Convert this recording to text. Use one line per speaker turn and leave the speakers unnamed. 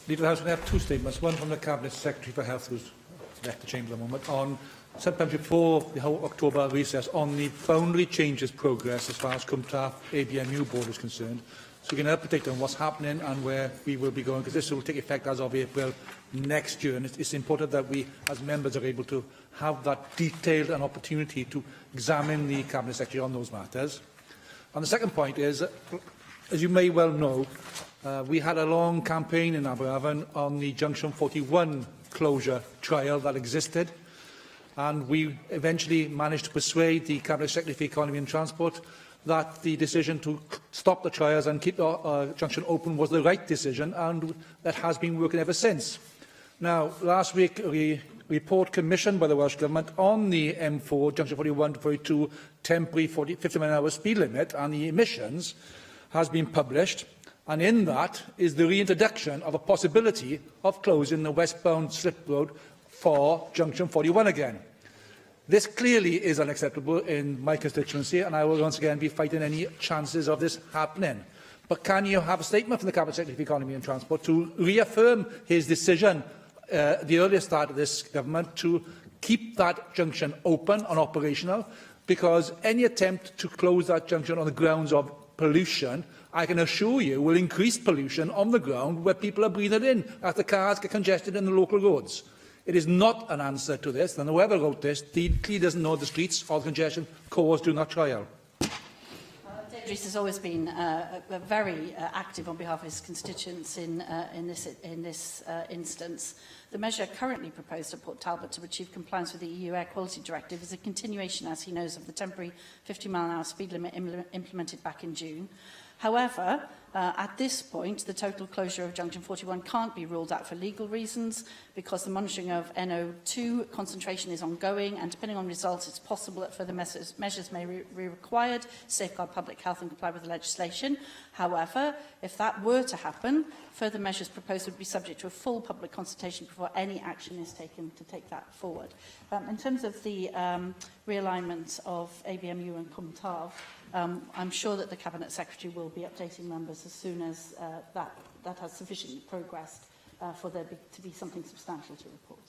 Leader of the House, we have two statements. One from the Cabinet Secretary for Health, who's left the chamber at the moment, on sometime before the whole October recess on the boundary changes progress as far as Cwmtaf ABMU board is concerned. So we can update on what's happening and where we will be going, because this will take effect as of April next year. And it's important that we, as members, are able to have that detailed an opportunity to examine the Cabinet Secretary on those matters. And the second point is, as you may well know, we had a long campaign in Aberavon on the Junction 41 closure trial that existed, and we eventually managed to persuade the Cabinet Secretary for Economy and Transport that the decision to stop the trials and keep the junction open was the right decision, and that has been working ever since. Now, last week, a report commissioned by the Welsh Government on the M4, Junction 41 to 42, temporary 50-mile-an-hour speed limit and the emissions has been published, and in that is the reintroduction of a possibility of closing the westbound slip road for Junction 41 again. This clearly is unacceptable in my constituency, and I will once again be fighting any chances of this happening. But can you have a statement from the Cabinet Secretary for Economy and Transport to reaffirm his decision, the earlier start of this government, to keep that junction open and operational? Because any attempt to close that junction on the grounds of pollution, I can assure you, will increase pollution on the ground where people are breathing in as the cars get congested in the local roads. It is not an answer to this, and whoever wrote this clearly doesn't know the streets or the congestion caused during that trial.
David Rees has always been very active on behalf of his constituents in this instance. The measure currently proposed at Port Talbot to achieve compliance with the EU Air Quality Directive is a continuation, as he knows, of the temporary 50-mile-an-hour speed limit implemented back in June. However, at this point, the total closure of Junction 41 can't be ruled out for legal reasons, because the monitoring of NO2 concentration is ongoing, and depending on results, it's possible that further measures may be required to safeguard public health and comply with the legislation. However, if that were to happen, further measures proposed would be subject to a full public consultation before any action is taken to take that forward. In terms of the realignment of ABMU and Cwmtaf, I'm sure that the Cabinet Secretary will be updating members as soon as that has sufficiently progressed for there to be something substantial to report.